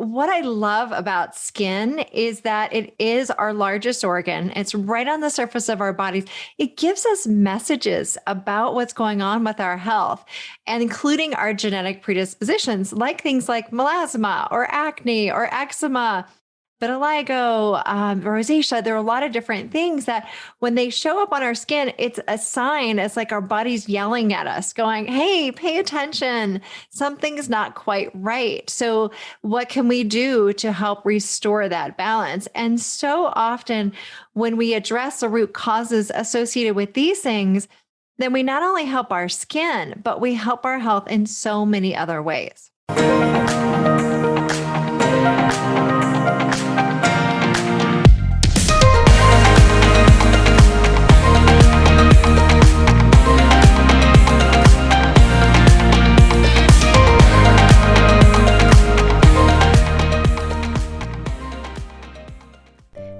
what I love about skin is that it is our largest organ. It's right on the surface of our bodies. It gives us messages about what's going on with our health, and including our genetic predispositions, like things like melasma or acne or eczema, vitiligo, rosacea. There are a lot of different things that when they show up on our skin, it's a sign. It's like our body's yelling at us, going, hey, pay attention. Something's not quite right. So, what can we do to help restore that balance? And so often, when we address the root causes associated with these things, then we not only help our skin, but we help our health in so many other ways.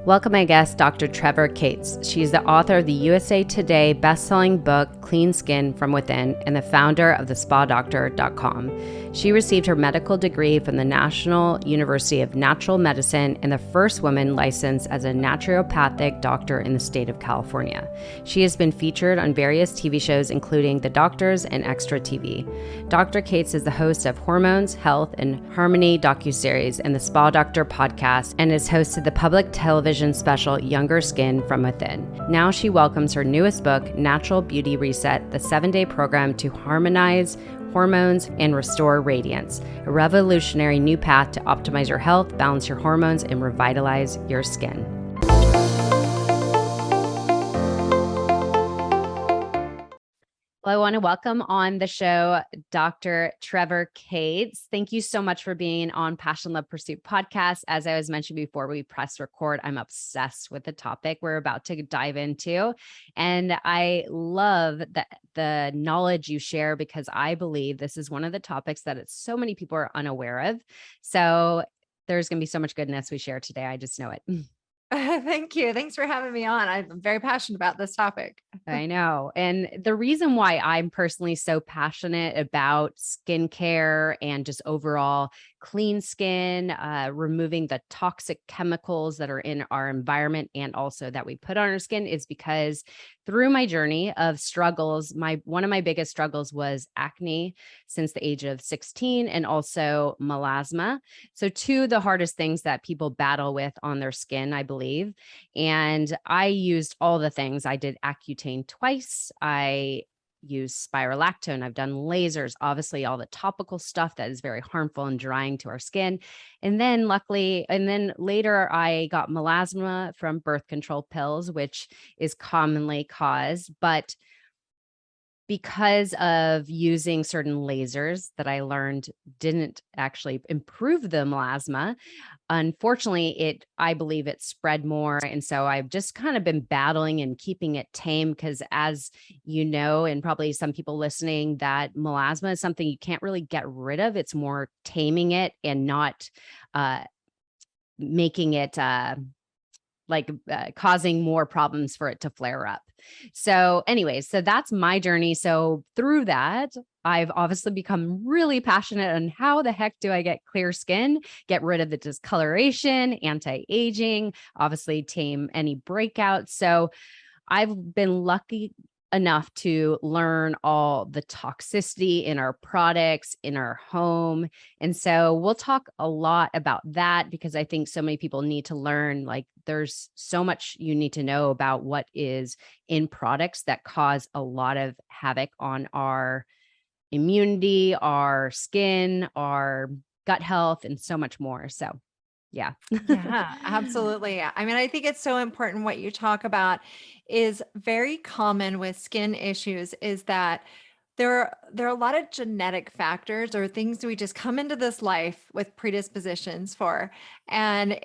Welcome my guest, Dr. Trevor Cates. She's the author of the USA Today best-selling book, Clean Skin from Within, and the founder of thespadoctor.com. She received her medical degree from the National University of Natural Medicine and the first woman licensed as a naturopathic doctor in the state of California. She has been featured on various TV shows, including The Doctors and Extra TV. Dr. Cates is the host of Hormones, Health, and Harmony docuseries and the Spa Doctor podcast, and is host of the public television special Younger Skin from Within. Now she welcomes her newest book, Natural Beauty Reset, the 7-day program to harmonize hormones and restore radiance, a revolutionary new path to optimize your health, balance your hormones, and revitalize your skin. Well, I want to welcome on the show Dr. Trevor Cates. Thank you so much for being on Passion, Love, Pursuit podcast. As I was mentioned before we press record, I'm obsessed with the topic we're about to dive into. And I love the knowledge you share, because I believe this is one of the topics that so many people are unaware of. So there's going to be so much goodness we share today. I just know it. Thank you. Thanks for having me on. I'm very passionate about this topic. I know. And the reason why I'm personally so passionate about skincare and just overall clean skin, removing the toxic chemicals that are in our environment and also that we put on our skin, is because through my journey of struggles, one of my biggest struggles was acne since the age of 16, and also melasma. So two of the hardest things that people battle with on their skin, I believe. And I used all the things. I did Accutane twice. I used spirolactone. I've done lasers, obviously all the topical stuff that is very harmful and drying to our skin. And then later I got melasma from birth control pills, which is commonly caused, but because of using certain lasers that I learned didn't actually improve the melasma, unfortunately, I believe it spread more. And so I've just kind of been battling and keeping it tame, because as you know, and probably some people listening, that melasma is something you can't really get rid of. It's more taming it and not making it causing more problems for it to flare up. So anyways, so that's my journey. So through that, I've obviously become really passionate on how the heck do I get clear skin, get rid of the discoloration, anti-aging, obviously tame any breakouts. So I've been lucky enough to learn all the toxicity in our products, in our home. And so we'll talk a lot about that, because I think so many people need to learn, like there's so much you need to know about what is in products that cause a lot of havoc on our immunity, our skin, our gut health, and so much more. So yeah. Yeah, absolutely. I mean, I think it's so important. What you talk about is very common with skin issues, is that there are a lot of genetic factors or things we just come into this life with predispositions for. And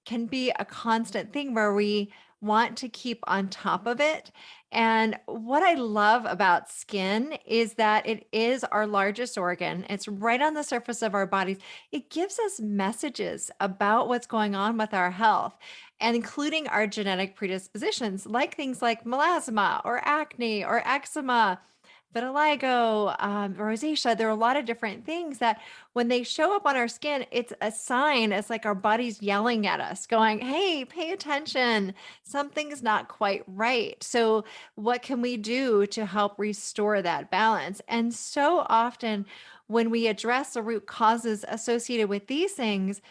can be a constant thing where we want to keep on top of it. And what I love about skin is that it is our largest organ. It's right on the surface of our bodies. It gives us messages about what's going on with our health, and including our genetic predispositions, like things like melasma or acne or eczema, vitiligo, rosacea. There are a lot of different things that when they show up on our skin, it's a sign. It's like our body's yelling at us, going, hey, pay attention. Something's not quite right. So, what can we do to help restore that balance? And so often, when we address the root causes associated with these things,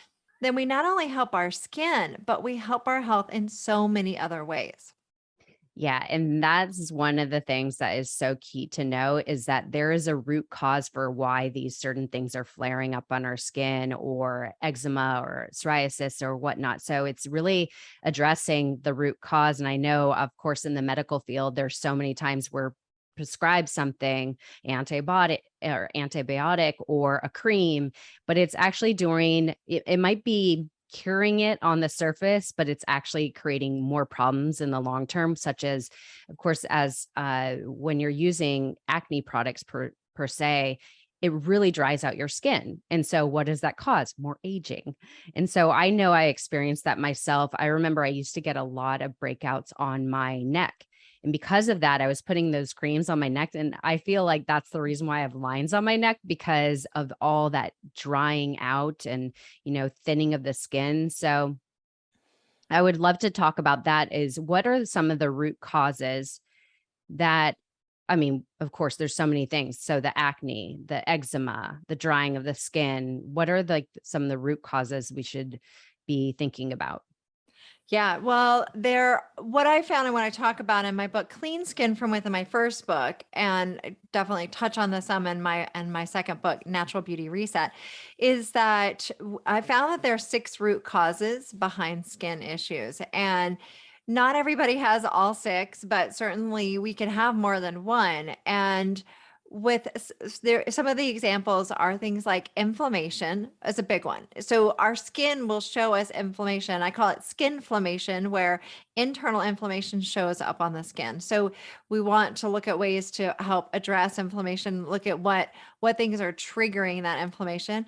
then we not only help our skin, but we help our health in so many other ways. Yeah, and that's one of the things that is so key to know is that there is a root cause for why these certain things are flaring up on our skin or eczema or psoriasis or whatnot. So it's really addressing the root cause. And I know, of course, in the medical field, there's so many times we're prescribed something antibiotic or a cream, but it's actually doing it might be curing it on the surface, but it's actually creating more problems in the long term, such as, of course, as when you're using acne products per se, it really dries out your skin. And so what does that cause? More aging. And so I know I experienced that myself. I remember I used to get a lot of breakouts on my neck. And because of that, I was putting those creams on my neck. And I feel like that's the reason why I have lines on my neck because of all that drying out and, thinning of the skin. So I would love to talk about that is what are some of the root causes that, I mean, of course, there's so many things. So the acne, the eczema, the drying of the skin, what are some of the root causes we should be thinking about? Yeah, well, what I found and what I talk about in my book, Clean Skin from Within, my first book, and I definitely touch on this some in my second book, Natural Beauty Reset, is that I found that there are six root causes behind skin issues. And not everybody has all six, but certainly we can have more than one. And there, some of the examples are things like inflammation is a big one. So our skin will show us inflammation. I call it skinflammation, where internal inflammation shows up on the skin. So we want to look at ways to help address inflammation, look at what things are triggering that inflammation.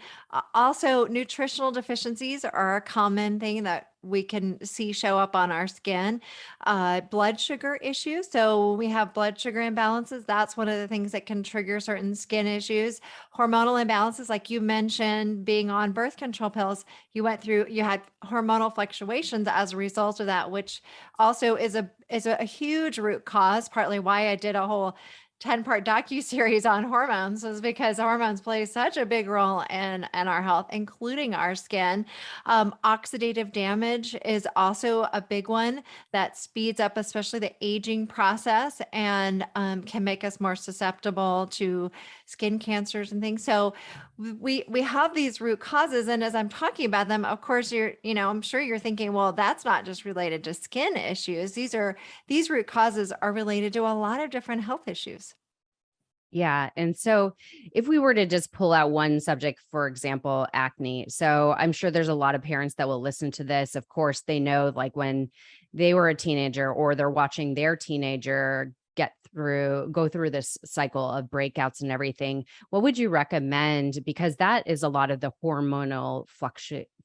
Also, nutritional deficiencies are a common thing that we can see show up on our skin. Blood sugar issues. So when we have blood sugar imbalances, that's one of the things that can trigger certain skin issues. Hormonal imbalances, like you mentioned, being on birth control pills, you had hormonal fluctuations as a result of that, which also is a huge root cause, partly why I did a whole 10-part docu-series on hormones, is because hormones play such a big role in our health, including our skin. Oxidative damage is also a big one that speeds up, especially the aging process, and can make us more susceptible to skin cancers and things. So we have these root causes, and as I'm talking about them, of course, I'm sure you're thinking, well, that's not just related to skin issues. These root causes are related to a lot of different health issues. Yeah. And so if we were to just pull out one subject, for example, acne. So I'm sure there's a lot of parents that will listen to this. Of course, they know like when they were a teenager or they're watching their teenager go through this cycle of breakouts and everything. What would you recommend? Because that is a lot of the hormonal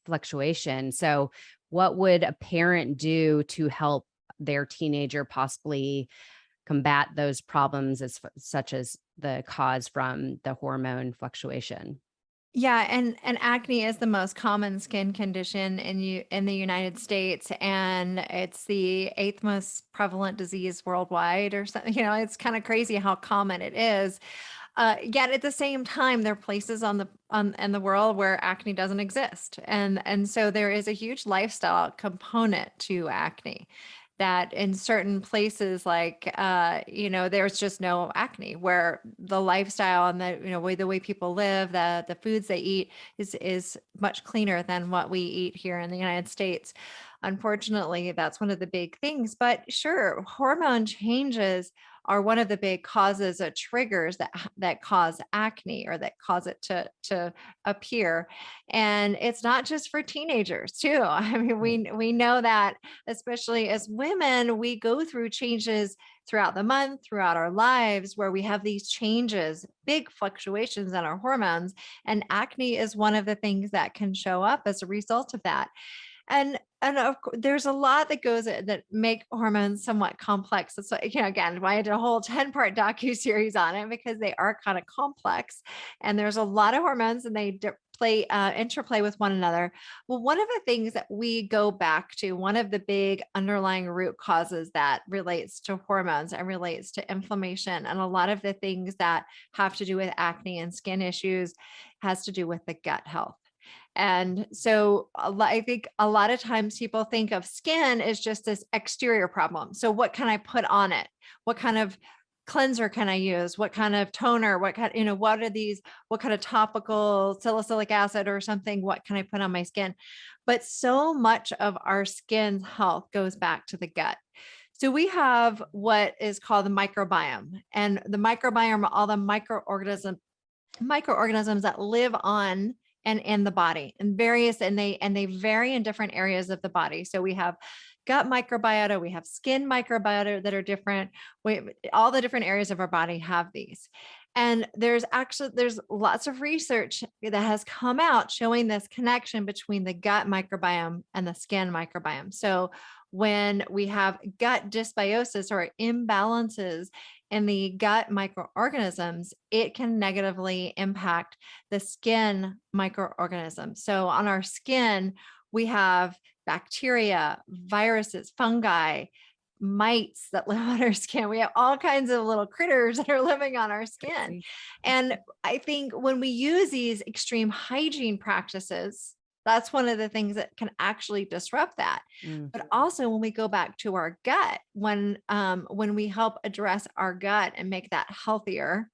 fluctuation. So what would a parent do to help their teenager possibly combat those problems such as the cause from the hormone fluctuation? Yeah, and acne is the most common skin condition in the United States, and it's the eighth most prevalent disease worldwide, or something. It's kind of crazy how common it is. Yet at the same time, there are places in the world where acne doesn't exist, and so there is a huge lifestyle component to acne. That in certain places, like there's just no acne, where the lifestyle and the way people live, the foods they eat is much cleaner than what we eat here in the United States. Unfortunately, that's one of the big things. But sure, hormone changes are one of the big causes or triggers that cause acne, or that cause it to appear. And it's not just for teenagers too. I mean, Right. we know that, especially as women, we go through changes throughout the month, throughout our lives, where we have these changes, big fluctuations in our hormones. And acne is one of the things that can show up as a result of that. And there's a lot that goes that make hormones somewhat complex. That's why, again, why I did a whole 10-part docu-series on it, because they are kind of complex. And there's a lot of hormones, and they interplay with one another. Well, one of the things that we go back to, one of the big underlying root causes that relates to hormones and relates to inflammation, and a lot of the things that have to do with acne and skin issues, has to do with the gut health. And so I think a lot of times people think of skin as just this exterior problem. So what can I put on it? What kind of cleanser can I use? What kind of toner? What kind, what are these? What kind of topical salicylic acid or something? What can I put on my skin? But so much of our skin's health goes back to the gut. So we have what is called the microbiome, and the microbiome are all the microorganisms that live on and in the body, and they vary in different areas of the body. So we have gut microbiota, we have skin microbiota that are different. All the different areas of our body have these. And there's lots of research that has come out showing this connection between the gut microbiome and the skin microbiome. So when we have gut dysbiosis or imbalances in the gut microorganisms, it can negatively impact the skin microorganisms. So on our skin, we have bacteria, viruses, fungi, mites that live on our skin. We have all kinds of little critters that are living on our skin. And I think when we use these extreme hygiene practices, that's one of the things that can actually disrupt that. But also when we go back to our gut, when we help address our gut and make that healthier,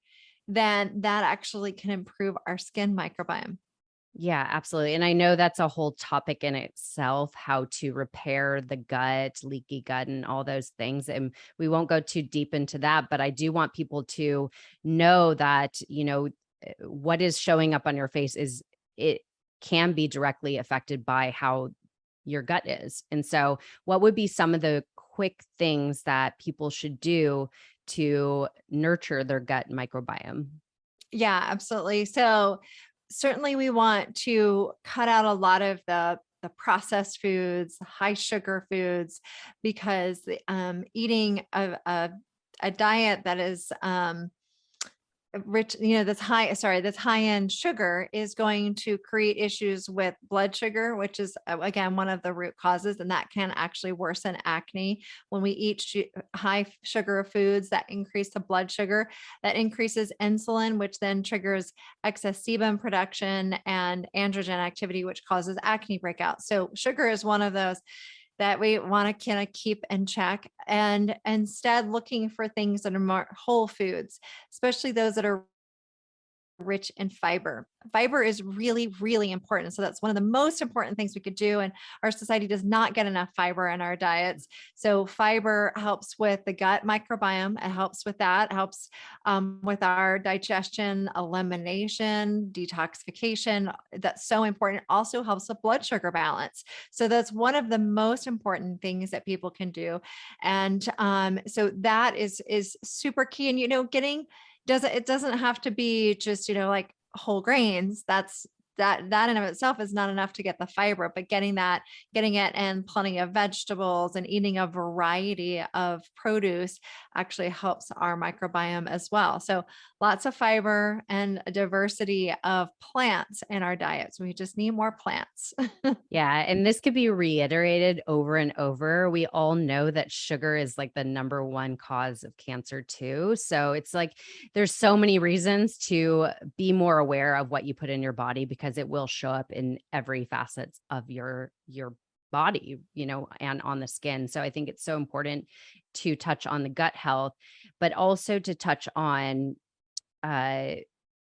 then that actually can improve our skin microbiome. Yeah, absolutely. And I know that's a whole topic in itself, how to repair the gut, leaky gut, and all those things. And we won't go too deep into that, but I do want people to know that, what is showing up on your face it can be directly affected by how your gut is. And so, what would be some of the quick things that people should do to nurture their gut microbiome? Yeah, absolutely. So certainly we want to cut out a lot of the processed foods, the high sugar foods, because eating a diet that is rich, that's high end sugar is going to create issues with blood sugar, which is again one of the root causes, and that can actually worsen acne. When we eat high sugar foods that increase the blood sugar, that increases insulin, which then triggers excess sebum production and androgen activity, which causes acne breakout. So sugar is one of those that we want to kind of keep in check, and instead looking for things that are more whole foods, especially those that are rich in fiber. Fiber is really, really important. So that's one of the most important things we could do. And our society does not get enough fiber in our diets. So fiber helps with the gut microbiome. It helps with that, it helps with our digestion, elimination, detoxification. That's so important. It also helps with blood sugar balance. So that's one of the most important things that people can do. And so that is super key. And, it doesn't have to be just, like whole grains. That in of itself is not enough to get the fiber, but getting it in plenty of vegetables and eating a variety of produce actually helps our microbiome as well. So lots of fiber and a diversity of plants in our diets. We just need more plants. Yeah, and this could be reiterated over and over. We all know that sugar is like the number one cause of cancer too. So it's like there's so many reasons to be more aware of what you put in your body, because it will show up in every facets of your body, and on the skin. So I think it's so important to touch on the gut health, but also to touch on uh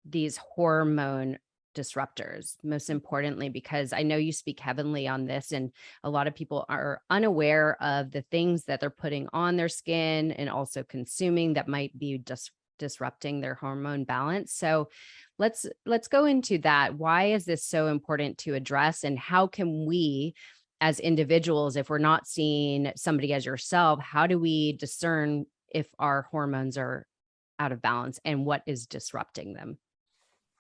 these hormone disruptors, most importantly, because I know you speak heavily on this, and a lot of people are unaware of the things that they're putting on their skin and also consuming that might be just disrupting their hormone balance. So let's go into that. Why is this so important to address, and how can we as individuals, if we're not seeing somebody as yourself, how do we discern if our hormones are out of balance and what is disrupting them?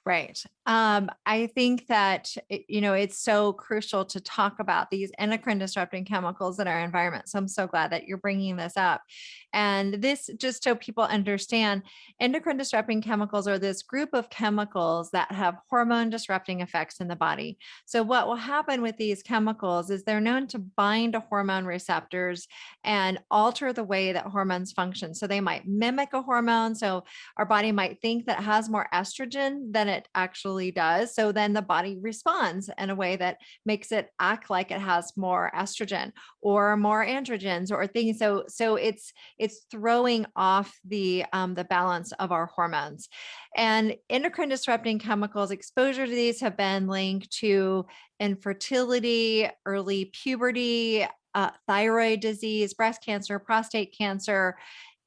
Right. I think that, it's so crucial to talk about these endocrine disrupting chemicals in our environment. So I'm so glad that you're bringing this up. And this, just so people understand, endocrine disrupting chemicals are this group of chemicals that have hormone disrupting effects in the body. So what will happen with these chemicals is they're known to bind to hormone receptors and alter the way that hormones function. So they might mimic a hormone. So our body might think that it has more estrogen than it actually does. So then the body responds in a way that makes it act like it has more estrogen or more androgens or things. So it's throwing off the balance of our hormones. And endocrine disrupting chemicals, exposure to these have been linked to infertility, early puberty, thyroid disease, breast cancer, prostate cancer,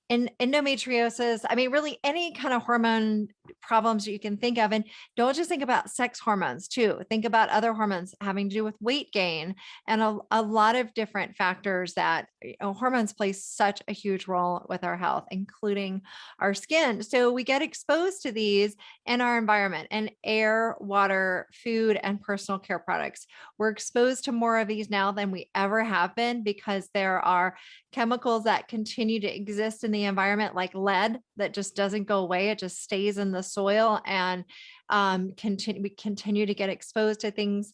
and endometriosis. I mean, really any kind of hormone problems you can think of. And don't just think about sex hormones too. Think about other hormones having to do with weight gain and a lot of different factors that hormones play such a huge role with our health, including our skin. So we get exposed to these in our environment and air, water, food, and personal care products. We're exposed to more of these now than we ever have been because there are chemicals that continue to exist in the environment, like lead, that just doesn't go away. It just stays in the soil, and we continue to get exposed to things.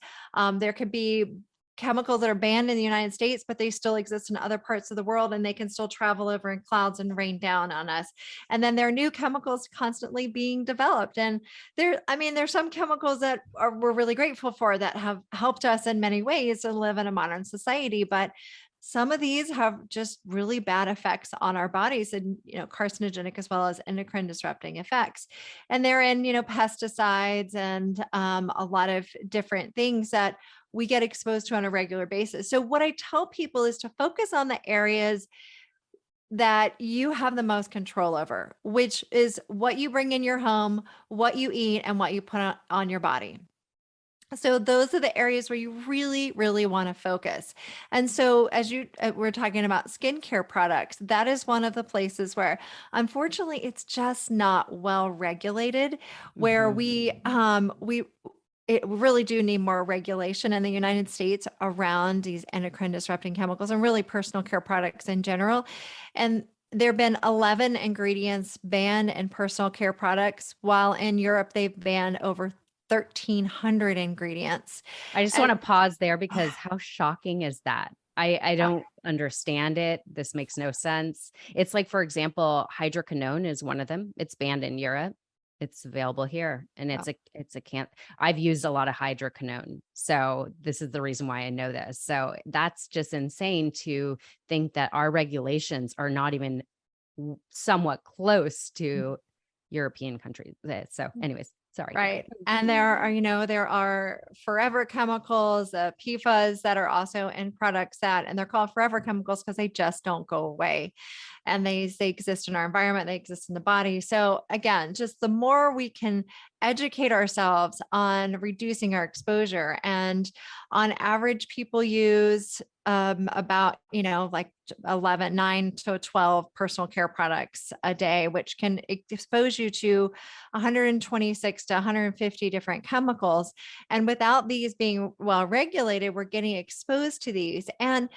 There could be chemicals that are banned in the United States, but they still exist in other parts of the world, and they can still travel over in clouds and rain down on us. And then there are new chemicals constantly being developed. And there's some chemicals that we're really grateful for that have helped us in many ways to live in a modern society. But some of these have just really bad effects on our bodies and, carcinogenic as well as endocrine disrupting effects. And they're in, pesticides and a lot of different things that we get exposed to on a regular basis. So what I tell people is to focus on the areas that you have the most control over, which is what you bring in your home, what you eat, and what you put on your body. So those are the areas where you really, really want to focus. And so as we're talking about skincare products, that is one of the places where unfortunately it's just not well regulated, where Mhm. we it really do need more regulation in the United States around these endocrine disrupting chemicals and really personal care products in general. And there have been 11 ingredients banned in personal care products, while in Europe they've banned over 1,300 ingredients. I just want And to pause there because how shocking is that? I don't understand it. This makes no sense. It's like, for example, hydroquinone is one of them. It's banned in Europe. It's available here, and it's a can't. I've used a lot of hydroquinone, so this is the reason why I know this. So that's just insane to think that our regulations are not even somewhat close to European countries. So, anyways, sorry. right. And there are forever chemicals, PFAS, that are also in products and they're called forever chemicals because they just don't go away. And they exist in our environment, they exist in the body. So again, just the more we can educate ourselves on reducing our exposure. And on average, people use about, like 9 to 12 personal care products a day, which can expose you to 126 to 150 different chemicals. And without these being well regulated, we're getting exposed to these. And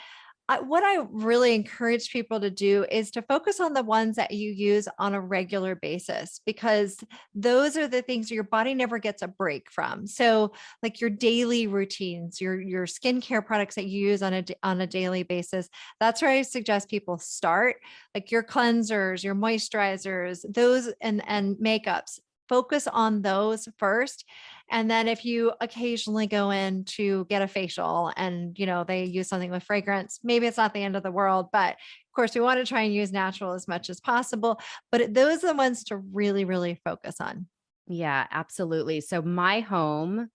what I really encourage people to do is to focus on the ones that you use on a regular basis, because those are the things your body never gets a break from. So like your daily routines, your skincare products that you use on a daily basis, that's where I suggest people start. Like your cleansers, your moisturizers, those and makeups. Focus on those first. And then if you occasionally go in to get a facial and, they use something with fragrance, maybe it's not the end of the world, but of course we want to try and use natural as much as possible, but those are the ones to really, really focus on. Yeah, absolutely. So my home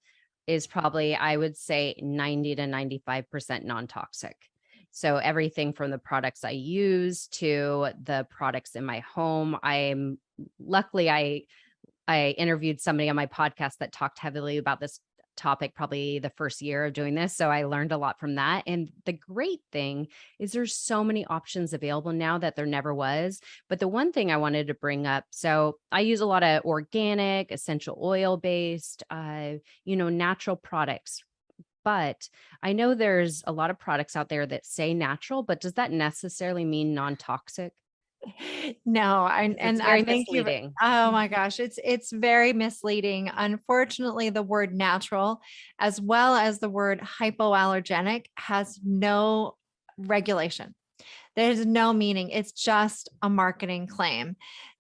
is probably, I would say, 90 to 95% non-toxic. So everything from the products I use to the products in my home, luckily I interviewed somebody on my podcast that talked heavily about this topic probably the first year of doing this. So I learned a lot from that. And the great thing is there's so many options available now that there never was. But the one thing I wanted to bring up, so I use a lot of organic, essential oil based, natural products. But I know there's a lot of products out there that say natural, but does that necessarily mean non-toxic? No, 'Cause it's and I very think you've misleading. oh my gosh, it's very misleading. Unfortunately, the word natural as well as the word hypoallergenic has no regulation. There's no meaning. It's just a marketing claim.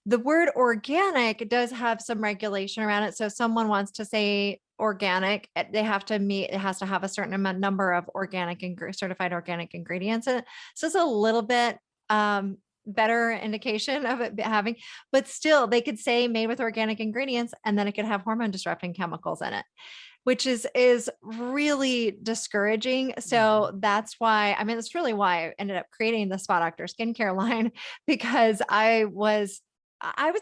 The word organic does have some regulation around it. So if someone wants to say organic, they have to meet, it has to have a certain amount number of organic and certified organic ingredients in it. So it's a little bit better indication of it having, but still they could say made with organic ingredients and then it could have hormone disrupting chemicals in it, which is really discouraging. So Mhm. that's why, I mean, that's really why I ended up creating the Spa Doctor skincare line, because I was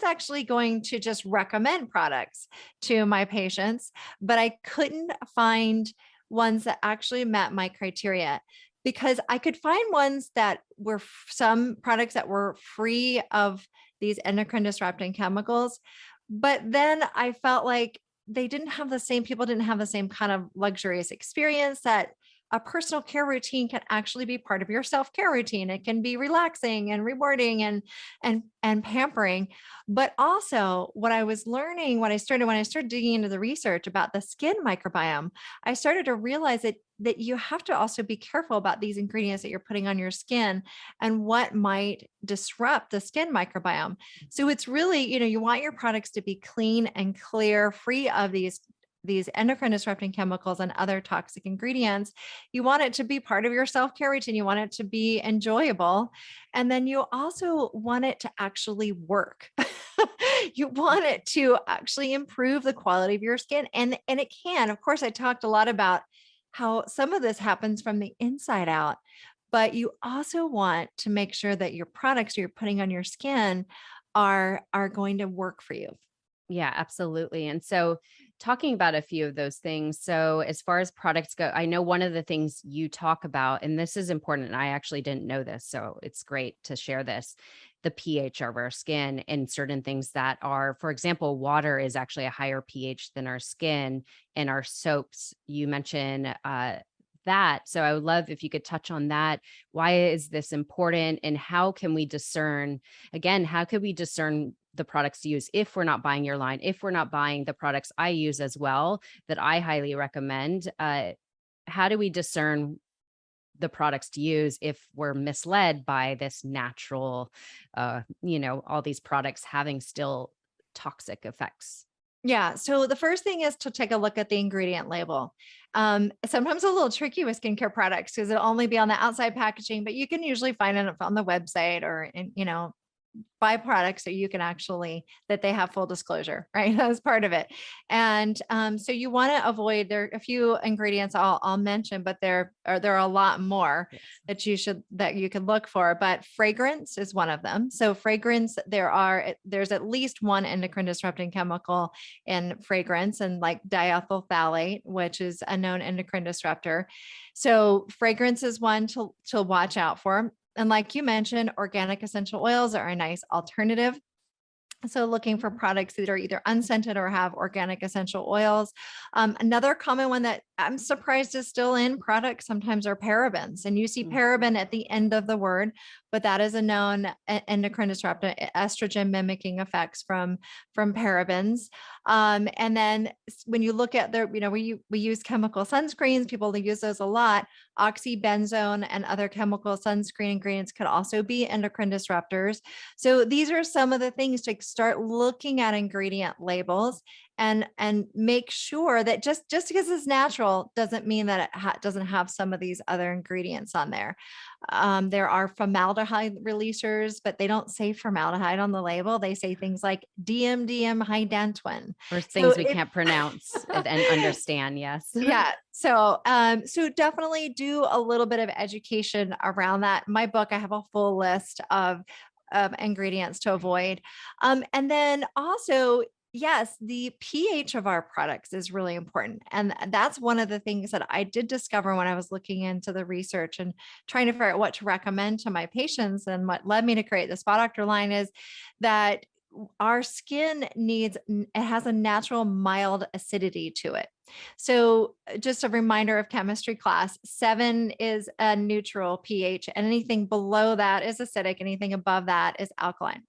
actually going to just recommend products to my patients, but I couldn't find ones that actually met my criteria, because I could find ones that were some products that were free of these endocrine disrupting chemicals. But then I felt like people didn't have the same kind of luxurious experience that a personal care routine can actually be part of your self-care routine. It can be relaxing and rewarding and pampering. But also what I was learning, when I started digging into the research about the skin microbiome, I started to realize that you have to also be careful about these ingredients that you're putting on your skin and what might disrupt the skin microbiome. So it's really, you want your products to be clean and clear, free of these endocrine disrupting chemicals and other toxic ingredients. You want it to be part of your self-care routine. You want it to be enjoyable. And then you also want it to actually work. You want it to actually improve the quality of your skin. And it can. Of course, I talked a lot about how some of this happens from the inside out, but you also want to make sure that your products you're putting on your skin are going to work for you. Yeah, absolutely. And so, talking about a few of those things. So, as far as products go, I know one of the things you talk about, and this is important, and I actually didn't know this. So, it's great to share this, the pH of our skin and certain things that are, for example, water is actually a higher pH than our skin, and our soaps. You mentioned that. So, I would love if you could touch on that. Why is this important? And how can we discern, again, how could we discern the products to use if we're not buying your line, if we're not buying the products I use as well that I highly recommend? How do we discern the products to use if we're misled by this natural, all these products having still toxic effects? Yeah. So the first thing is to take a look at the ingredient label. Sometimes a little tricky with skincare products because it'll only be on the outside packaging, but you can usually find it on the website or buy products so you can actually that they have full disclosure, right? That's part of it. And so you want to avoid, there are a few ingredients I'll mention, but there are a lot more Yes. that you can look for. But fragrance is one of them. So fragrance, there's at least one endocrine disrupting chemical in fragrance, and like diethyl phthalate, which is a known endocrine disruptor. So fragrance is one to watch out for. And like you mentioned, organic essential oils are a nice alternative. So looking for products that are either unscented or have organic essential oils. Another common one that I'm surprised is still in products sometimes are parabens. And you see Mm. paraben at the end of the word, but that is a known endocrine disruptor, estrogen mimicking effects from parabens. And then when you look at we use chemical sunscreens, people use those a lot. Oxybenzone and other chemical sunscreen ingredients could also be endocrine disruptors. So these are some of the things to start looking at ingredient labels and make sure that just because it's natural doesn't mean that it doesn't have some of these other ingredients on there. There are formaldehyde releasers, but they don't say formaldehyde on the label. They say things like DMDM hydantoin. Or So things we can't pronounce and understand. Yes. yeah. So definitely do a little bit of education around that. My book, I have a full list of ingredients to avoid. And then also Yes, the pH of our products is really important. And that's one of the things that I did discover when I was looking into the research and trying to figure out what to recommend to my patients. And what led me to create the Spa Doctor line is that our skin it has a natural mild acidity to it. So, just a reminder of chemistry class, 7 is a neutral pH, and anything below that is acidic, anything above that is alkaline.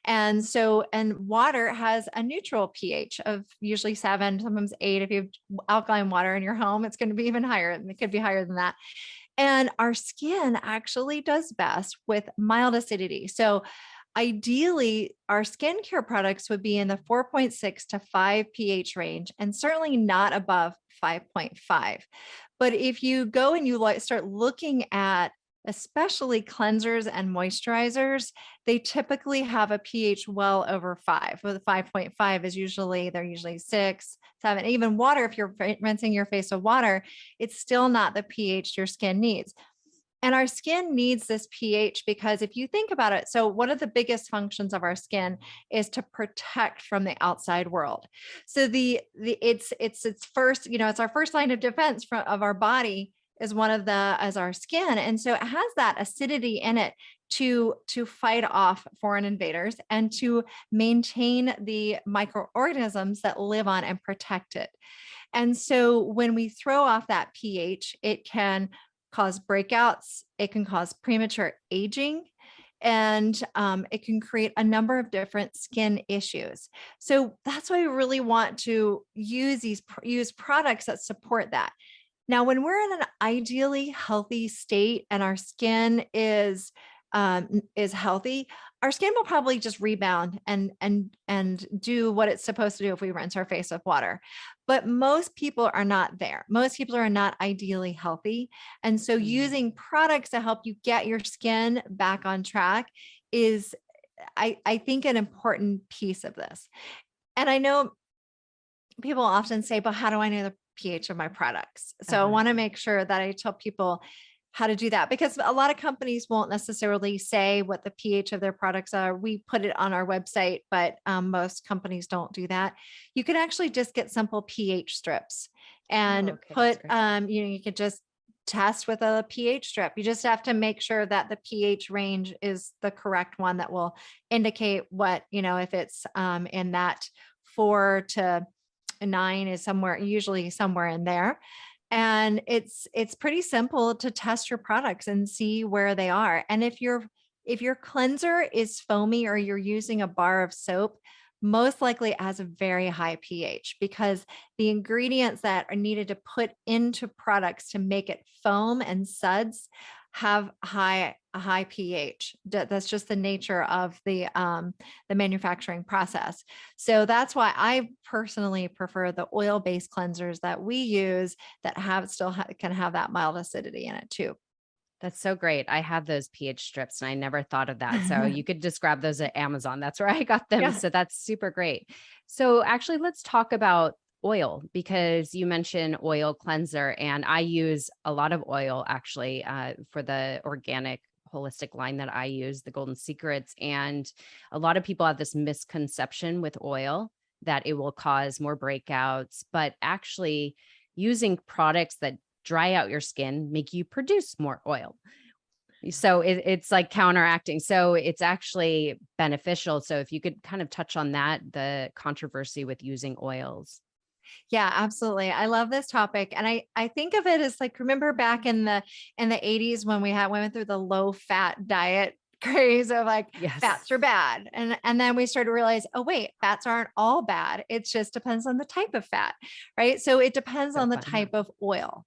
And so, and water has a neutral pH of usually 7, sometimes 8. If you have alkaline water in your home, it's going to be even higher, and it could be higher than that. And our skin actually does best with mild acidity. So, ideally, our skincare products would be in the 4.6 to 5 pH range, and certainly not above 5.5. But if you go and you start looking at especially cleansers and moisturizers, they typically have a pH well over 5. With 5.5 is usually, they're usually 6, 7. Even water, if you're rinsing your face with water, it's still not the pH your skin needs. And our skin needs this pH because if you think about it, so one of the biggest functions of our skin is to protect from the outside world. So it's first, it's our first line of defense of our body is one of the as our skin. And so it has that acidity in it to fight off foreign invaders and to maintain the microorganisms that live on and protect it. And so when we throw off that pH, it can cause breakouts, it can cause premature aging, and it can create a number of different skin issues. So that's why we really want to use products that support that. Now, when we're in an ideally healthy state and our skin is healthy, our skin will probably just rebound and do what it's supposed to do if we rinse our face with water. But most people are not there. Most people are not ideally healthy. And so Mm. using products to help you get your skin back on track is I think an important piece of this. And I know people often say, but how do I know the pH of my products? So I Uh-huh. want to make sure that I tell people how to do that because a lot of companies won't necessarily say what the pH of their products are. We put it on our website, but most companies don't do that. You can actually just get simple pH strips Oh, and okay, that's put, great. you could just test with a pH strip. You just have to make sure that the pH range is the correct one that will indicate what, if it's in that 4 to 9 is somewhere, usually somewhere in there. And it's pretty simple to test your products and see where they are. And if your cleanser is foamy or you're using a bar of soap, most likely it has a very high pH because the ingredients that are needed to put into products to make it foam and suds have a high pH. That's just the nature of the manufacturing process. So that's why I personally prefer the oil-based cleansers that we use that can have that mild acidity in it too. That's so great. I have those pH strips and I never thought of that. So you could just grab those at Amazon. That's where I got them. Yeah. So that's super great. So actually, let's talk about oil because you mentioned oil cleanser, and I use a lot of oil actually for the organic holistic line that I use, the Golden Secrets. And a lot of people have this misconception with oil that it will cause more breakouts, but actually, using products that dry out your skin, make you produce more oil. So it's like counteracting. So it's actually beneficial. So if you could kind of touch on that, the controversy with using oils. Yeah, absolutely. I love this topic. And I think of it as like, remember back in the 80s when went through the low fat diet craze of like Yes. fats are bad. And then we started to realize, oh wait, fats aren't all bad. It just depends on the type of fat, right? So it depends So on the funny. type of oil.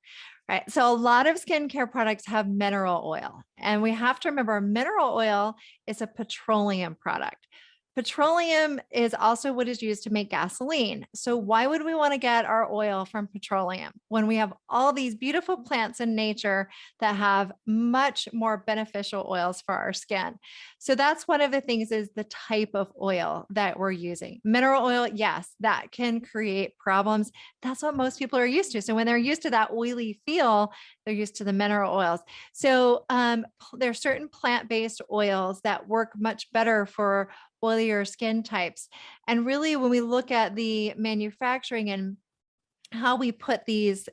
Right. So a lot of skincare products have mineral oil. And we have to remember mineral oil is a petroleum product. Petroleum is also what is used to make gasoline. So, why would we want to get our oil from petroleum when we have all these beautiful plants in nature that have much more beneficial oils for our skin? So, that's one of the things is the type of oil that we're using. Mineral oil, yes, that can create problems. That's what most people are used to. So, when they're used to that oily feel, they're used to the mineral oils. So, there are certain plant based oils that work much better for oilier skin types. And really, when we look at the manufacturing and how we put these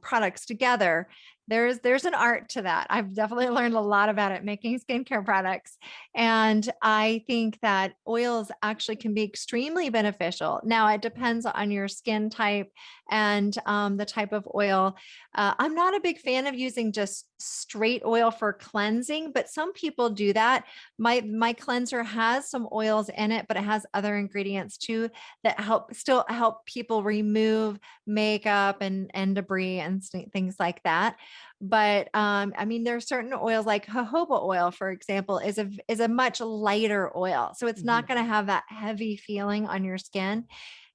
products together, there's an art to that. I've definitely learned a lot about it making skincare products, and I think that oils actually can be extremely beneficial. Now it depends on your skin type and the type of oil. I'm not a big fan of using just straight oil for cleansing, but some people do that. My cleanser has some oils in it, but it has other ingredients too that still help people remove makeup and debris and things like that. But I mean, there are certain oils like jojoba oil, for example, is a much lighter oil, so it's not Mhm. going to have that heavy feeling on your skin.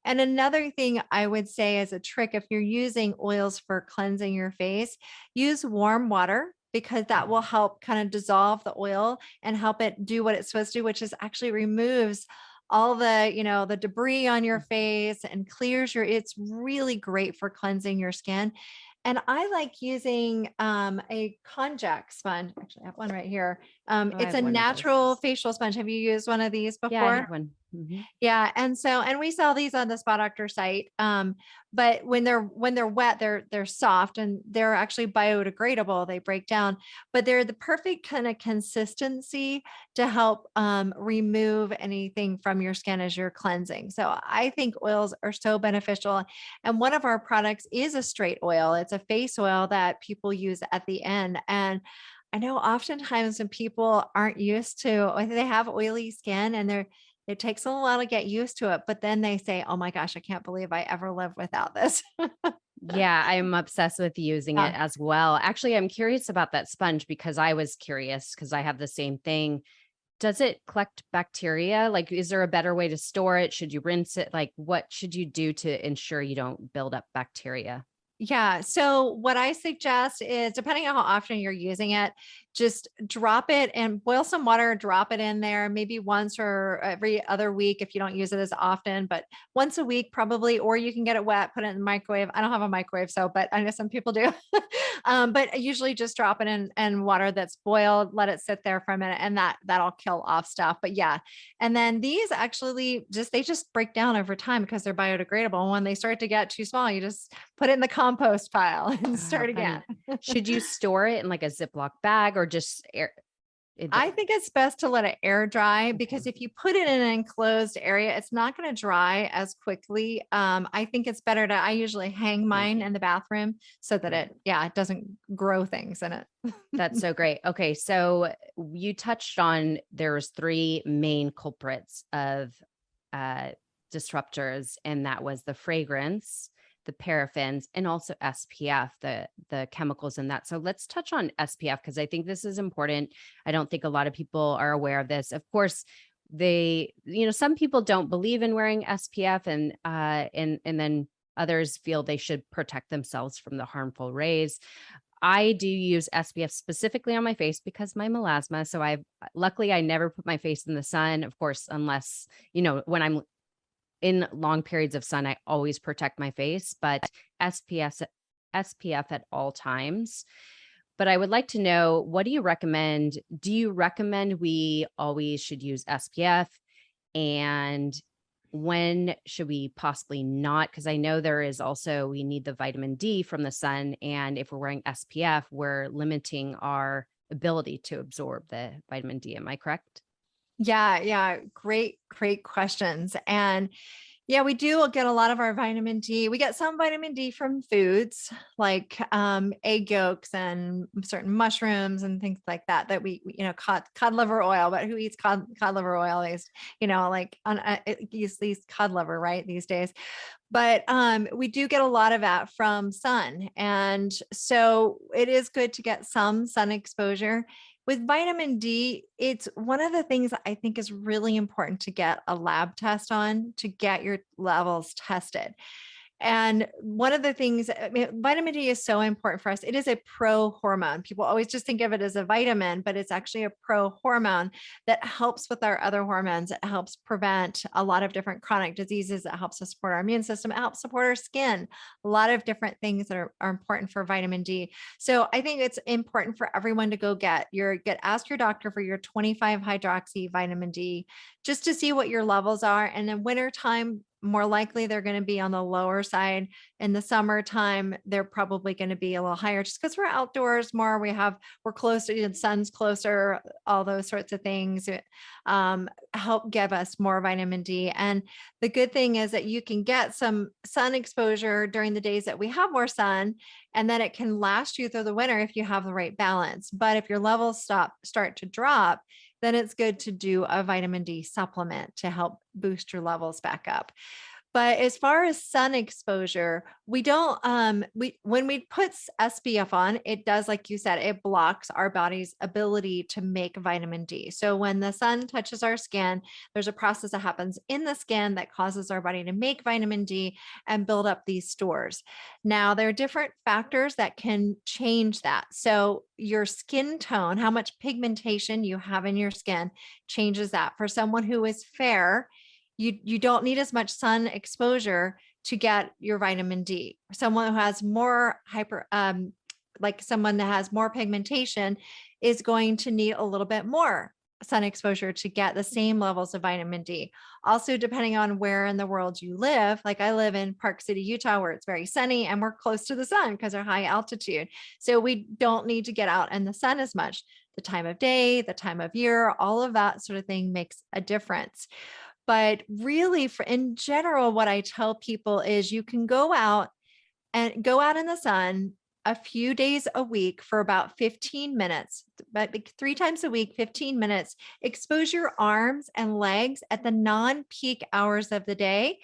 And another thing I would say as a trick, if you're using oils for cleansing your face, use warm water because that will help kind of dissolve the oil and help it do what it's supposed to do, which is actually removes all the, the debris on your face and clears it's really great for cleansing your skin. And I like using a konjac sponge. Actually, I have one right here. Oh, I It's have a one of those. natural facial sponge. Have you used one of these Yeah, I before? have one. Mhm. Yeah, and we sell these on the Spa Doctor site. But when they're wet, they're soft and they're actually biodegradable. They break down, but they're the perfect kind of consistency to help remove anything from your skin as you're cleansing. So I think oils are so beneficial. And one of our products is a straight oil. It's a face oil that people use at the end. And I know oftentimes when people aren't used to, or they have oily skin and it takes a while to get used to it, but then they say, "Oh my gosh, I can't believe I ever lived without this." Yeah, I'm obsessed with using it Yeah. as well. Actually, I'm curious about that sponge because I was curious because I have the same thing. Does it collect bacteria? Like, is there a better way to store it? Should you rinse it? Like, what should you do to ensure you don't build up bacteria? Yeah. So what I suggest is depending on how often you're using it, just drop it and boil some water, drop it in there maybe once or every other week if you don't use it as often, but once a week probably, or you can get it wet, put it in the microwave. I don't have a microwave, so, but I know some people do. But I usually just drop it in water that's boiled, let it sit there for a minute and that'll kill off stuff. But yeah. And then these actually they just break down over time because they're biodegradable. And when they start to get too small, you just put it in the compost pile and Oh, how start again. funny. Should you store it in like a Ziploc bag or just air it? I think it's best to let it air dry because Okay. if you put it in an enclosed area, it's not going to dry as quickly. I think it's better I usually hang Hang mine it. in the bathroom so that it doesn't grow things in it. That's so great. Okay, so you touched on there's three main culprits of uh, disruptors, and that was the fragrance, the paraffins, and also SPF, the chemicals in that. So let's touch on SPF because I think this is important. I don't think a lot of people are aware of this. Of course, some people don't believe in wearing SPF, and then others feel they should protect themselves from the harmful rays. I do use SPF specifically on my face because my melasma. So luckily I never put my face in the sun, of course, unless, when I'm in long periods of sun, I always protect my face, but SPF at all times. But I would like to know, what do you recommend? Do you recommend we always should use SPF? And when should we possibly not? Because I know we need the vitamin D from the sun. And if we're wearing SPF, we're limiting our ability to absorb the vitamin D. Am I correct? Yeah, yeah, great questions. And yeah, we do get a lot of our vitamin D. We get some vitamin D from foods like egg yolks and certain mushrooms and things like that. That cod liver oil. But who eats cod liver oil? These, like on use these cod liver right these days. But we do get a lot of that from sun, and so it is good to get some sun exposure. With vitamin D, it's one of the things that I think is really important to get a lab test on to get your levels tested. And one of the things, I mean, vitamin D is so important for us. It is a pro hormone. People always just think of it as a vitamin, but it's actually a pro hormone that helps with our other hormones. It helps prevent a lot of different chronic diseases. It helps us support our immune system. It helps support our skin. A lot of different things that are important for vitamin D. So I think it's important for everyone to go ask your doctor for your 25 hydroxy vitamin D just to see what your levels are. And in wintertime, more likely they're going to be on the lower side. In the summertime, they're probably going to be a little higher just because we're outdoors more. We're closer, the sun's closer, all those sorts of things help give us more vitamin D. And the good thing is that you can get some sun exposure during the days that we have more sun, and then it can last you through the winter if you have the right balance. But if your levels start to drop, then it's good to do a vitamin D supplement to help boost your levels back up. But as far as sun exposure, we don't when we put SPF on, it does, like you said, it blocks our body's ability to make vitamin D. So when the sun touches our skin, there's a process that happens in the skin that causes our body to make vitamin D and build up these stores. Now, there are different factors that can change that. So your skin tone, how much pigmentation you have in your skin changes that. For someone who is fair, you don't need as much sun exposure to get your vitamin D. Someone who has more like someone that has more pigmentation is going to need a little bit more sun exposure to get the same levels of vitamin D. Also, depending on where in the world you live, like I live in Park City, Utah, where it's very sunny and we're close to the sun because we're high altitude. So we don't need to get out in the sun as much. The time of day, the time of year, all of that sort of thing makes a difference. But really, in general, what I tell people is you can go out in the sun a few days a week for about 15 minutes, but 3 times a week, 15 minutes, expose your arms and legs at the non-peak hours of the day.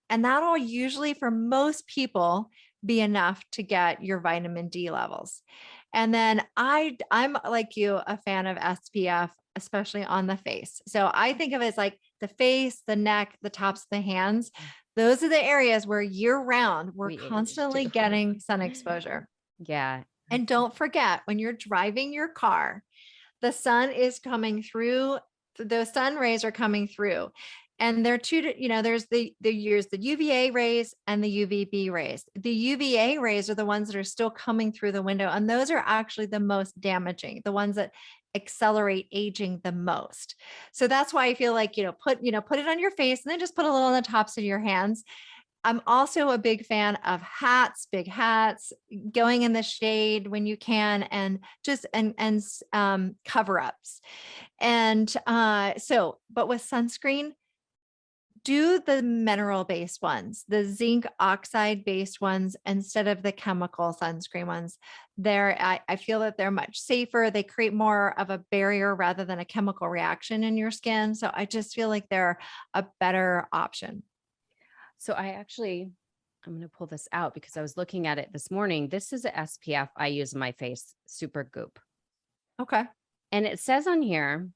And that'll usually, for most people, be enough to get your vitamin D levels. And then I'm like you, a fan of SPF, especially on the face. So I think of it as like the face, the neck, the tops of the hands. Those are the areas where year round, we're We age constantly too. getting sun exposure. Yeah. And don't forget, when you're driving your car, the sun is coming through, the sun rays are coming through. And there are two, there's the UVA rays and the UVB rays. The UVA rays are the ones that are still coming through the window. And those are actually the most damaging, the ones that accelerate aging the most. So that's why I feel like, put it on your face and then just put a little on the tops of your hands. I'm also a big fan of hats, big hats, going in the shade when you can, and just cover ups. And but with sunscreen, do the mineral based ones, the zinc oxide based ones instead of the chemical sunscreen ones. I feel that they're much safer. They create more of a barrier rather than a chemical reaction in your skin. So I just feel like they're a better option. So I'm going to pull this out because I was looking at it this morning. This is a SPF I use in my face, Super Goop. Okay. And it says on here,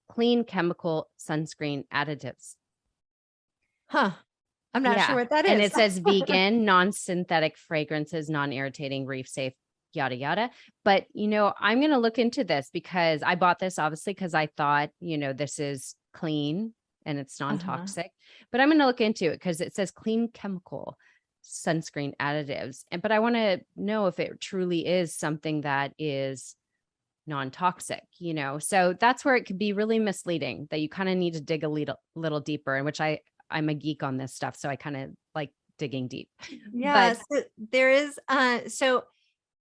clean chemical sunscreen additives. Huh. I'm not sure what that is. And it says vegan, non-synthetic fragrances, non-irritating, reef safe, yada, yada. But, I'm going to look into this because I bought this obviously because I thought, this is clean and it's non-toxic, but I'm going to look into it because it says clean chemical sunscreen additives. But I want to know if it truly is something that is non-toxic, so that's where it could be really misleading, that you kind of need to dig a little deeper, in which I'm a geek on this stuff. So I kind of like digging deep. Yeah. So there is,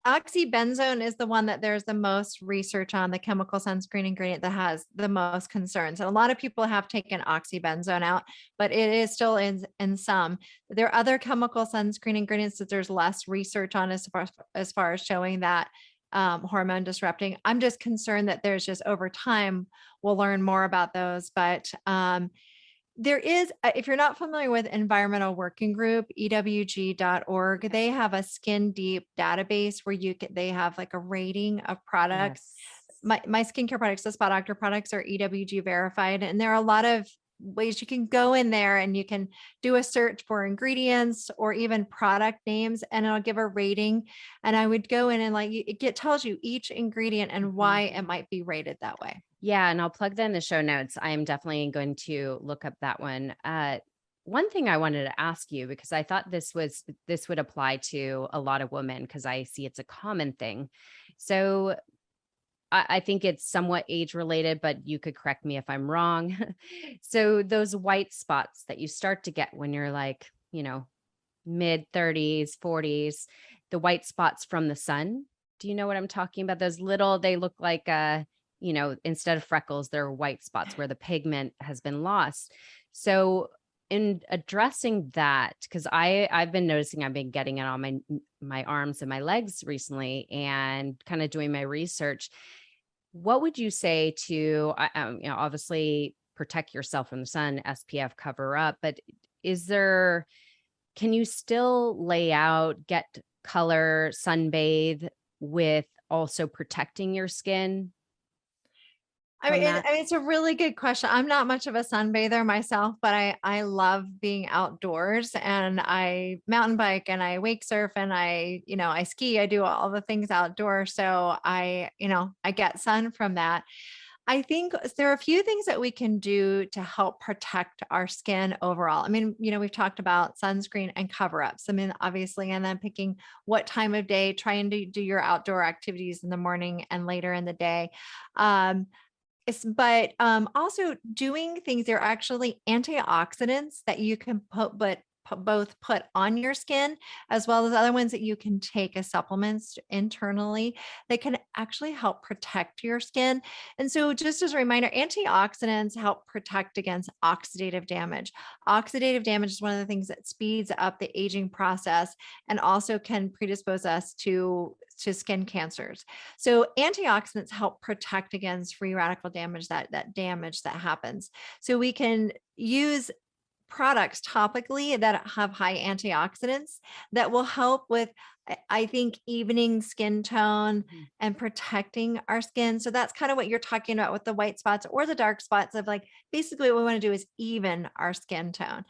oxybenzone is the one that there's the most research on, the chemical sunscreen ingredient that has the most concerns. And a lot of people have taken oxybenzone out, but it is still in some. There are other chemical sunscreen ingredients that there's less research on as far as showing that hormone disrupting. I'm just concerned that there's just over time, we'll learn more about those. But there is, if you're not familiar with Environmental Working Group, EWG.org, they have a skin deep database where they have like a rating of products. Yes. My skincare products, the Spa Doctor products, are EWG verified. And there are a lot of ways you can go in there and you can do a search for ingredients or even product names, and it'll give a rating. And I would go in and like tells you each ingredient and Mhm. why it might be rated that way. Yeah, and I'll plug that in the show notes. I am definitely going to look up that one. One thing I wanted to ask you, because I thought this would apply to a lot of women, because I see it's a common thing. So I think it's somewhat age related, but you could correct me if I'm wrong. So those white spots that you start to get when you're like, mid 30s, 40s, the white spots from the sun. Do you know what I'm talking about? Those little, they look like instead of freckles, they're white spots where the pigment has been lost. So in addressing that, because I've been noticing I've been getting it on my arms and my legs recently, and kind of doing my research. What would you say to, obviously protect yourself from the sun, SPF cover up, but is there, can you still lay out, get color, sunbathe with also protecting your skin from that? I mean, it's a really good question. I'm not much of a sunbather myself, but I love being outdoors, and I mountain bike and I wake surf and I ski. I do all the things outdoors. So I get sun from that. I think there are a few things that we can do to help protect our skin overall. I mean, we've talked about sunscreen and cover ups. I mean, obviously, and then picking what time of day, trying to do your outdoor activities in the morning and later in the day. Um, also doing things, they're actually antioxidants that you can both put on your skin, as well as other ones that you can take as supplements internally that can actually help protect your skin. And so just as a reminder, antioxidants help protect against oxidative damage. Oxidative damage is one of the things that speeds up the aging process and also can predispose us to skin cancers. So antioxidants help protect against free radical damage, that damage that happens. So we can use products topically that have high antioxidants that will help with, I think, evening skin tone Mhm. and protecting our skin. So that's kind of what you're talking about with the white spots or the dark spots, of like basically what we want to do is even our skin tone.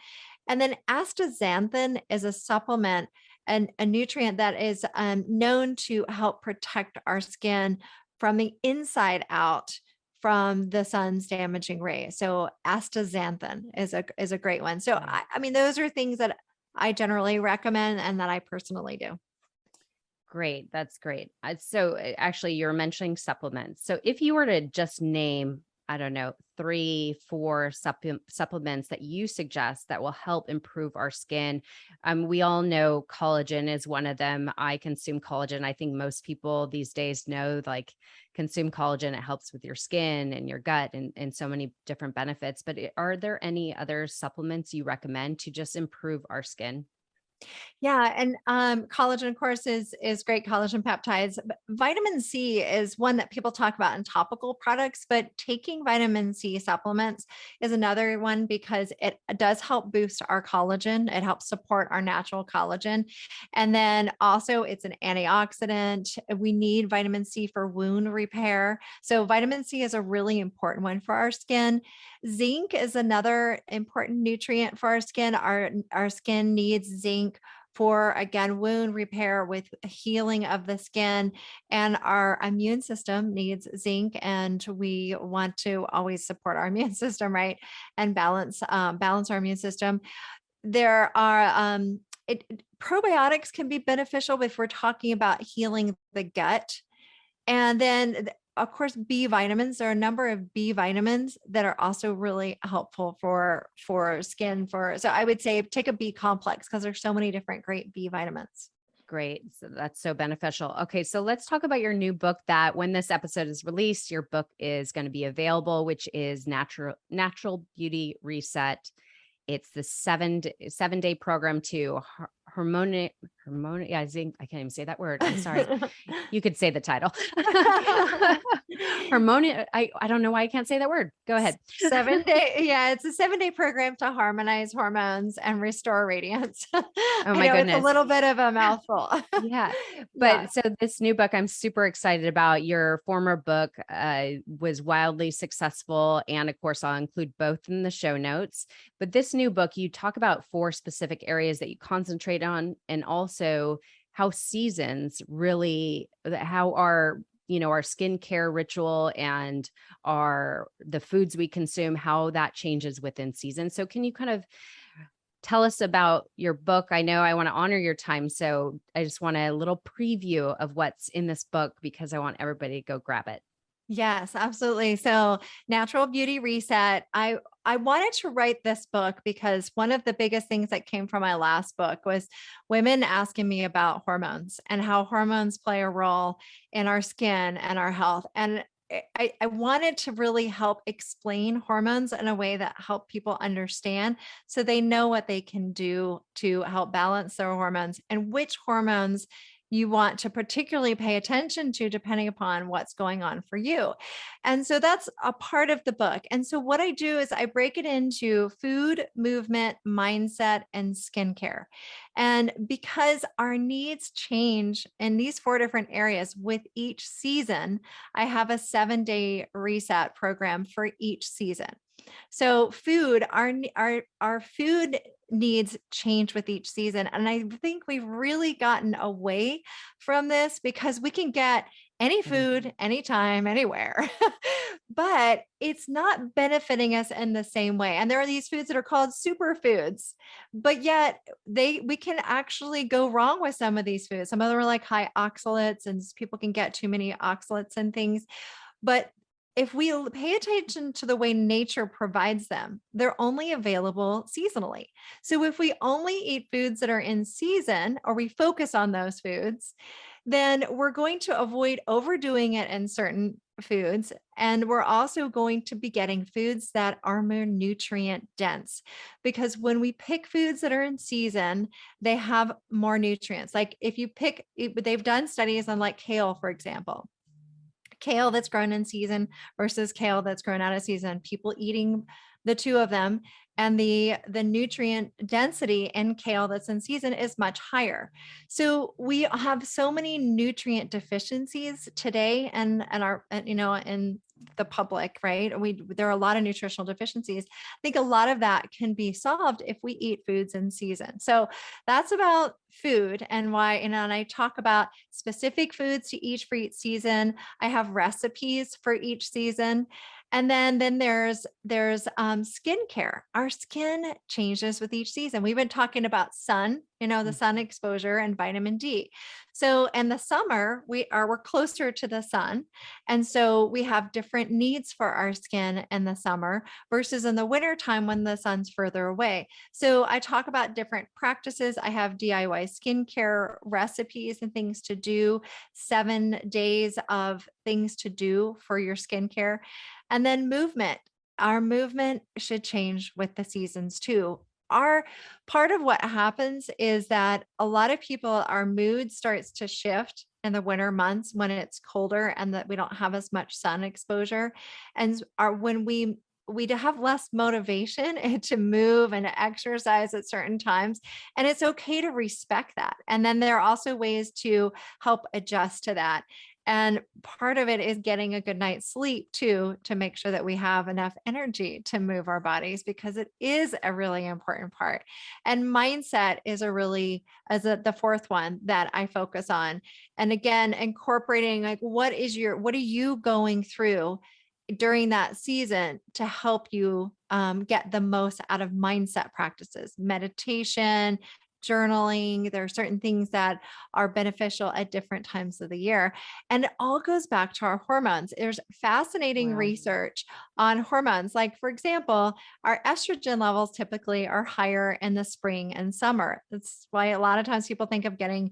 And then astaxanthin is a supplement and a nutrient that is known to help protect our skin from the inside out from the sun's damaging rays. So astaxanthin is a great one. So Right. I mean, those are things that I generally recommend and that I personally do. Great. That's great. Actually, you're mentioning supplements. So if you were to just name, I don't know, 3, 4 supplements that you suggest that will help improve our skin. We all know collagen is one of them. I consume collagen. I think most people these days know, like, consume collagen. It helps with your skin and your gut and so many different benefits. But are there any other supplements you recommend to just improve our skin? Yeah, and collagen, of course, is great. Collagen peptides. But vitamin C is one that people talk about in topical products, but taking vitamin C supplements is another one because it does help boost our collagen. It helps support our natural collagen, and then also it's an antioxidant. We need vitamin C for wound repair, so vitamin C is a really important one for our skin. Zinc is another important nutrient for our skin. Our skin needs zinc for, again, wound repair with healing of the skin, and our immune system needs zinc, and we want to always support our immune system, right, and balance our immune system. There are probiotics can be beneficial if we're talking about healing the gut. And then, of course, B vitamins. There are a number of B vitamins that are also really helpful for skin. So I would say take a B complex because there's so many different great B vitamins. Great. So that's so beneficial. Okay. So let's talk about your new book that when this episode is released, your book is going to be available, which is Natural Beauty Reset. It's the 7-day program to hormone, hormone. Yeah, I can't even say that word. I'm sorry. You could say the title. Hormone. I don't know why I can't say that word. Go ahead. 7 day. Yeah, it's a 7 day program to harmonize hormones and restore radiance. Oh I my know it's a goodness. little bit of a mouthful. Yeah. Yeah. But so this new book, I'm super excited about. Your former book was wildly successful. And of course, I'll include both in the show notes. But this new book, you talk about 4 specific areas that you concentrate on, and also how seasons really, how our skincare ritual and the foods we consume, how that changes within seasons. So can you kind of tell us about your book? I know I want to honor your time, so I just want a little preview of what's in this book because I want everybody to go grab it. Yes, absolutely. So, Natural Beauty Reset. I wanted to write this book because one of the biggest things that came from my last book was women asking me about hormones and how hormones play a role in our skin and our health. And I wanted to really help explain hormones in a way that help people understand so they know what they can do to help balance their hormones and which hormones you want to particularly pay attention to depending upon what's going on for you. And so that's a part of the book. And so what I do is I break it into food, movement, mindset, and skincare. And because our needs change in these 4 different areas with each season, I have a 7 day reset program for each season. So food, our food needs change with each season. And I think we've really gotten away from this because we can get any Mhm. food, anytime, anywhere, but it's not benefiting us in the same way. And there are these foods that are called superfoods, but yet we can actually go wrong with some of these foods. Some of them are like high oxalates, and people can get too many oxalates and things. But if we pay attention to the way nature provides them, they're only available seasonally. So if we only eat foods that are in season or we focus on those foods, then we're going to avoid overdoing it in certain foods. And we're also going to be getting foods that are more nutrient dense because when we pick foods that are in season, they have more nutrients. Like if you pick, they've done studies on like kale, for example, kale that's grown in season versus kale that's grown out of season, people eating the two of them, and the nutrient density in kale that's in season is much higher. So we have so many nutrient deficiencies today and our in the public, right? There are a lot of nutritional deficiencies. I think a lot of that can be solved if we eat foods in season. So that's about food and why, and I talk about specific foods to each for each season. I have recipes for each season. And then there's skincare. Our skin changes with each season. We've been talking about sun, the sun exposure and vitamin D. So in the summer, we're closer to the sun. And so we have different needs for our skin in the summer versus in the winter time when the sun's further away. So I talk about different practices. I have DIY skincare recipes and things to do, 7 days of things to do for your skincare. And then movement. Our movement should change with the seasons too. Our part of what happens is that a lot of people, our mood starts to shift in the winter months when it's colder and that we don't have as much sun exposure. And when we have less motivation to move and to exercise at certain times. And it's okay to respect that. And then there are also ways to help adjust to that. And part of it is getting a good night's sleep too, to make sure that we have enough energy to move our bodies because it is a really important part. And mindset is the fourth one that I focus on. And again, incorporating like, what are you going through during that season to help you get the most out of mindset practices, meditation, journaling. There are certain things that are beneficial at different times of the year. And it all goes back to our hormones. There's fascinating Wow. research on hormones. Like, for example, our estrogen levels typically are higher in the spring and summer. That's why a lot of times people think of getting,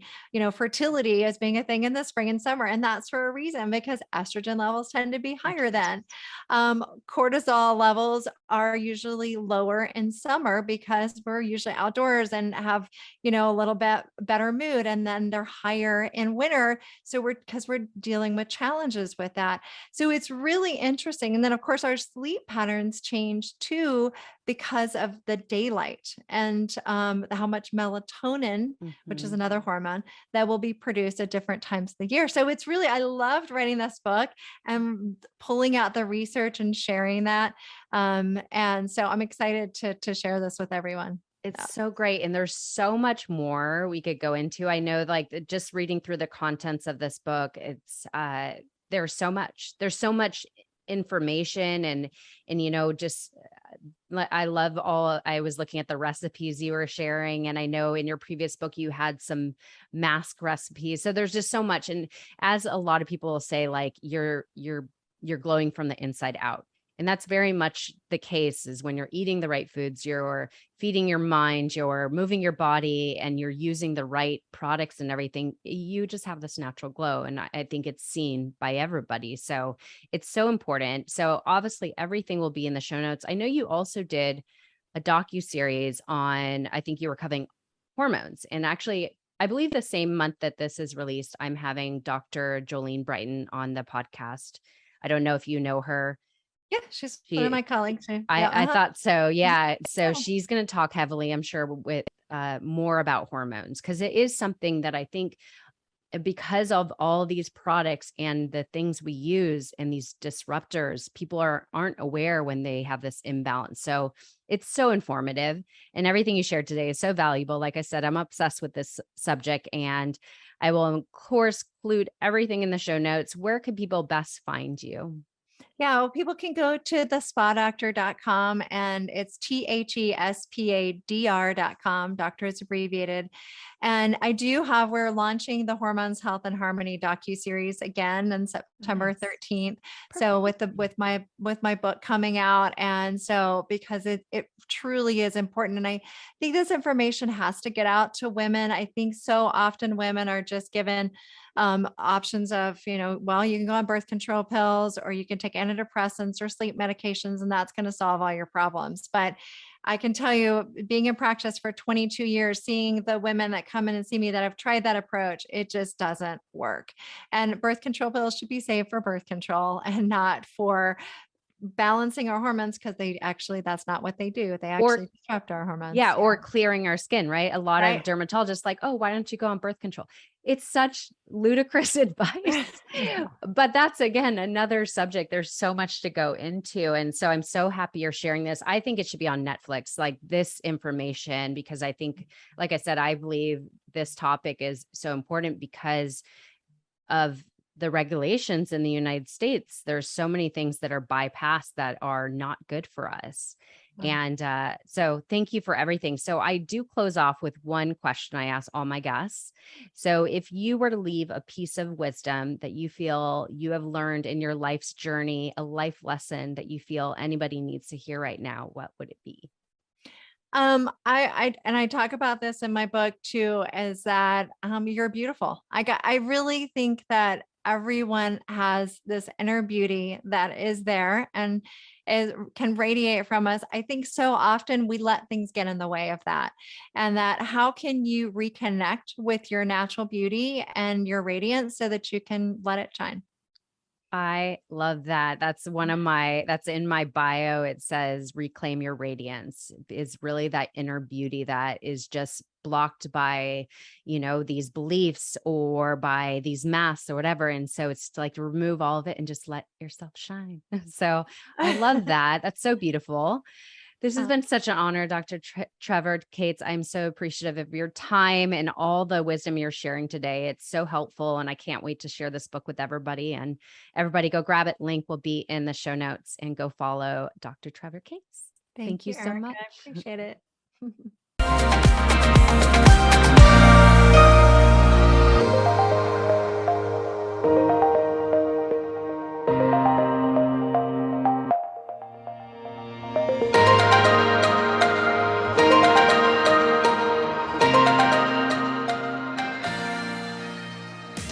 fertility as being a thing in the spring and summer. And that's for a reason because estrogen levels tend to be higher then. Cortisol levels are usually lower in summer because we're usually outdoors and have a little bit better mood, and then they're higher in winter. So because we're dealing with challenges with that. So it's really interesting. And then of course our sleep patterns change too because of the daylight and how much melatonin, which is Mhm. another hormone, that will be produced at different times of the year. So it's really, I loved writing this book and pulling out the research and sharing that. And so I'm excited to share this with everyone. It's Yeah. so great. And there's so much more we could go into. I know, like, just reading through the contents of this book, there's so much information and, just I love I was looking at the recipes you were sharing. And I know in your previous book, you had some mask recipes. So there's just so much. And as a lot of people will say, like, you're glowing from the inside out. And that's very much the case is when you're eating the right foods, you're feeding your mind, you're moving your body, and you're using the right products and everything, you just have this natural glow. And I think it's seen by everybody. So it's so important. So obviously everything will be in the show notes. I know you also did a docu-series on, I think you were covering hormones. And actually, I believe the same month that this is released, I'm having Dr. Jolene Brighton on the podcast. I don't know if you know her. Yeah, she's one of She my colleagues too. I Yeah. I thought so, yeah. So Yeah. she's gonna talk heavily, I'm sure, with, more about hormones because it is something that I think, because of all these products and the things we use and these disruptors, people aren't aware when they have this imbalance. So it's so informative, and everything you shared today is so valuable. Like I said, I'm obsessed with this subject, and I will, of course, include everything in the show notes. Where can people best find you? Yeah, well, people can go to thespadoctor.com, and it's THESPADR.com. Doctor is abbreviated. And we're launching the Hormones, Health and Harmony docuseries again on September Yes. 13th. So Perfect. with my book coming out. And so because it truly is important. And I think this information has to get out to women. I think so often women are just given options of, well, you can go on birth control pills or you can take antidepressants or sleep medications, and that's going to solve all your problems. But I can tell you, being in practice for 22 years, seeing the women that come in and see me that have tried that approach, it just doesn't work. And birth control pills should be saved for birth control and not for balancing our hormones, because that's not what they do. They Or actually disrupt our hormones. Yeah, Yeah. or clearing our skin, right? A lot of Right. dermatologists like, "Oh, why don't you go on birth control?" It's such ludicrous advice. But that's again another subject. There's so much to go into. And so I'm so happy you're sharing this. I think it should be on Netflix, like this information, because I think, like I said, I believe this topic is so important because of the regulations in the United States. There's so many things that are bypassed that are not good for us. Wow. And so thank you for everything. So I do close off with one question I ask all my guests. So if you were to leave a piece of wisdom that you feel you have learned in your life's journey, a life lesson that you feel anybody needs to hear right now, what would it be? I talk about this in my book too, is that you're beautiful. I really think that everyone has this inner beauty that is there and can radiate from us. I think so often we let things get in the way of that. And that how can you reconnect with your natural beauty and your radiance so that you can let it shine? I love that. That's in my bio. It says reclaim your radiance is really that inner beauty that is just blocked by, these beliefs or by these masks or whatever. And so it's to, like, to remove all of it and just let yourself shine. So I love that. That's so beautiful. This has Uh, been such an honor, Dr. Trevor Cates. I'm so appreciative of your time and all the wisdom you're sharing today. It's so helpful, and I can't wait to share this book with everybody. And everybody go grab it. Link will be in the show notes, and go follow Dr. Trevor Cates. Thank Thank you you, so Erica. much. I appreciate it.